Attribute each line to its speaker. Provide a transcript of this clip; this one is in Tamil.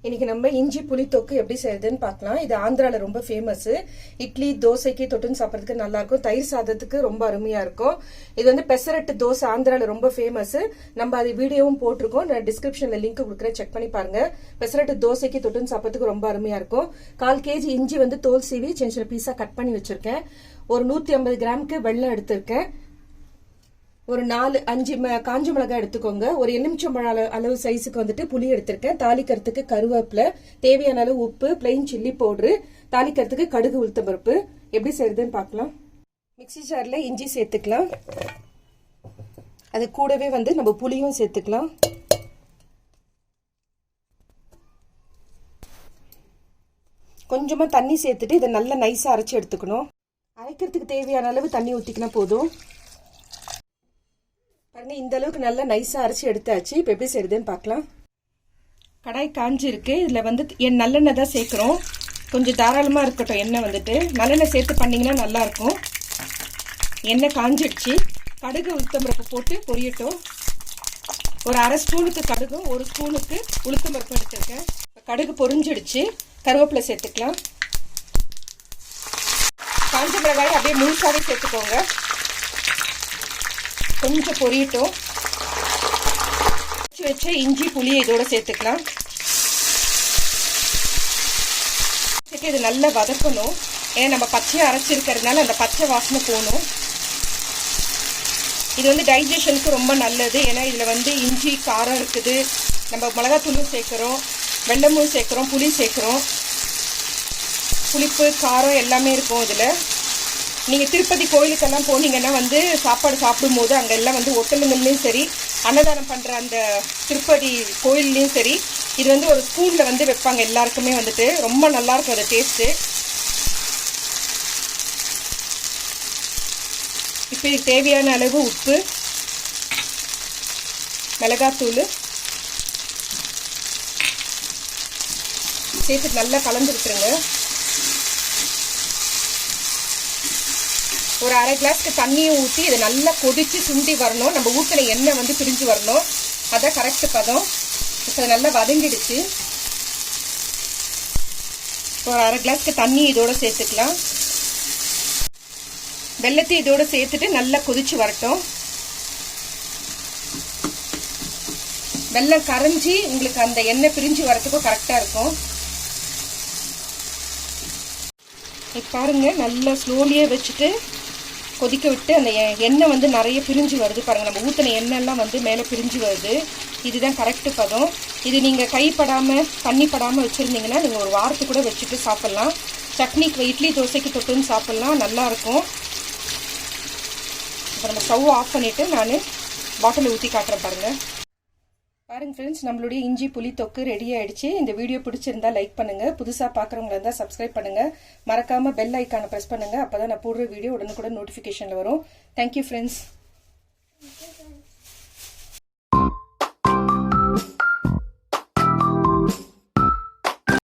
Speaker 1: இன்னைக்கு நம்ம இஞ்சி புளி தொக்கு எப்படி செய்யறதுன்னு பார்க்கலாம். இது ஆந்திரால ரொம்ப ஃபேமஸ். இட்லி தோசைக்கு தொட்டுன்னு சாப்பிட்றதுக்கு நல்லா இருக்கும். தயிர் சாதத்துக்கு ரொம்ப அருமையா இருக்கும். இது வந்து பெசரட்டு தோசை ஆந்திரால ரொம்ப ஃபேமஸ். நம்ம அது வீடியோவும் போட்டிருக்கோம். நான் டிஸ்கிரிப்ஷன்ல லிங்க் கொடுக்குறேன், செக் பண்ணி பாருங்க. பெசரட்டு தோசைக்கு தொட்டுன்னு சாப்பிட்றதுக்கு ரொம்ப அருமையா இருக்கும். 1/4 kg இஞ்சி வந்து தோல் சீவி சின்ன சின்ன பீஸா கட் பண்ணி வச்சிருக்கேன். ஒரு 150 கிராமுக்கு வெல்லம் எடுத்திருக்கேன். ஒரு 4-5 காஞ்ச மிளகாய் எடுத்துக்கோங்க. ஒரு எலுமிச்சம்பழம் அளவு சைஸுக்கு வந்துட்டு புளி எடுத்திருக்கேன். தாளிக்கிறதுக்கு கருவேப்பிலை, தேவையான அளவு உப்பு, பிளைன் சில்லி பவுடரு, தாளிக்கிறதுக்கு கடுகு உளுத்தம் பருப்பு. எப்படி செய்யறதுன்னு பார்க்கலாம். மிக்சி ஜார்ல இஞ்சி சேர்த்துக்கலாம். அது கூடவே வந்து நம்ம புளியும் சேர்த்துக்கலாம். கொஞ்சமா தண்ணி சேர்த்துட்டு இதை நல்லா நைஸா அரைச்சி எடுத்துக்கணும். அரைக்கிறதுக்கு தேவையான அளவு தண்ணி ஊற்றிக்கினா போதும். பாருங்க, இந்த அளவுக்கு நல்லா நைஸா அரைச்சி எடுத்தாச்சு. இப்போ எப்படி செய்யுதுன்னு பார்க்கலாம். கடாய் காஞ்சி இருக்கு. இதுல வந்து நல்லெண்ணெய் தான் சேர்க்கிறோம். கொஞ்சம் தாராளமா இருக்கட்டும். எண்ணெய் வந்துட்டு நல்லெண்ணெய் சேர்த்து பண்ணீங்கன்னா நல்லா இருக்கும். எண்ணெய் காஞ்சிடுச்சு. கடுகு உளுத்தம் பருப்பு போட்டு பொரியட்டும். ஒரு 1/2 ஸ்பூனுக்கு கடுகும் 1 ஸ்பூனுக்கு உளுத்தம் பருப்பு எடுத்திருக்கேன். கடுகு பொரிஞ்சிடுச்சு. கருவேப்பிலை சேர்த்துக்கலாம். காஞ்ச மிளகாய் அப்படியே முழுசாவே சேர்த்துக்கோங்க. கொஞ்சம் பொரியட்டும். வச்ச இஞ்சி புளியை இதோட சேர்த்துக்கலாம். இது நல்லா வதக்கணும். ஏன்னா நம்ம பச்சையா அரைச்சிருக்கிறதுனால அந்த பச்சை வாசனை போகணும். இது வந்து டைஜஷனுக்கு ரொம்ப நல்லது. ஏன்னா இதுல வந்து இஞ்சி காரம் இருக்குது. நம்ம மிளகாத்தூளும் சேர்க்கிறோம், வெல்லமும் சேர்க்கிறோம், புளி சேர்க்கிறோம். புளிப்பு காரம் எல்லாமே இருக்கும் இதுல. நீங்க திருப்பதி கோயிலுக்கெல்லாம் போனீங்கன்னா வந்து சாப்பாடு சாப்பிடும் போது அங்க எல்லாம் வந்து ஹோட்டலுங்கள்லயும் சரி, அன்னதானம் பண்ற அந்த திருப்பதி கோயில்லையும் சரி, இது வந்து ஒரு ஸ்பூன்ல வந்து வைப்பாங்க. எல்லாருக்குமே வந்துட்டு ரொம்ப நல்லா இருக்கும் அது டேஸ்ட். இப்போ இதுக்கு தேவையான அளவு உப்பு, மிளகாத்தூள் சேர்த்து நல்லா கலந்து விட்டுருங்க. ஒரு 1/2 கிளாஸ்க்கு தண்ணியை ஊற்றி இதை நல்லா கொதிச்சு சுண்டி வரணும். நம்ம ஊற்றின எண்ணெய் வந்து பிரிஞ்சு வரணும். அதான் கரெக்ட் பதம். இப்போ நல்லா வதங்கிடுச்சு. ஒரு 1/2 கிளாஸ்க்கு தண்ணி இதோட சேர்த்துக்கலாம். வெல்லத்தை இதோட சேர்த்துட்டு நல்லா கொதிச்சு வரட்டும். வெல்லம் கரைஞ்சி உங்களுக்கு அந்த எண்ணெய் பிரிஞ்சு வரத்துக்கும் கரெக்டா இருக்கும். பாருங்க, நல்லா ஸ்லோலியே வச்சுட்டு கொதிக்க விட்டு அந்த எண்ணெய் வந்து நிறைய பிரிஞ்சு வருது. பாருங்க, நம்ம ஊற்றின எண்ணெய் எல்லாம் வந்து மேலே பிரிஞ்சு வருது. இதுதான் கரெக்ட் பதம். இது நீங்க கைப்படாம தண்ணி படாம வச்சிருந்தீங்கன்னா நீங்க ஒரு வாரத்துக்கு கூட வச்சுட்டு சாப்பிடலாம். சட்னிக்கு, இட்லி தோசைக்கு தொட்டுன்னு சாப்பிடலாம், நல்லா இருக்கும். இப்போ நம்ம ஸ்டவ் ஆஃப் பண்ணிட்டு நான் பாட்டில் ஊற்றி காட்டுறேன். பாருங்க பாருங்க ஃப்ரெண்ட்ஸ், நம்மளுடைய இஞ்சி புளி தொக்கு ரெடி ஆயிடுச்சு. இந்த வீடியோ பிடிச்சிருந்தா லைக் பண்ணுங்க. புதுசா பாக்குறவங்களா இருந்தா சப்ஸ்கிரைப் பண்ணுங்க. மறக்காம பெல் ஐக்கானை பிரஸ் பண்ணுங்க. அப்பதான் நான் போடுற வீடியோ உடனுக்குடன் நோட்டிபிகேஷன்ல வரும். Thank you friends.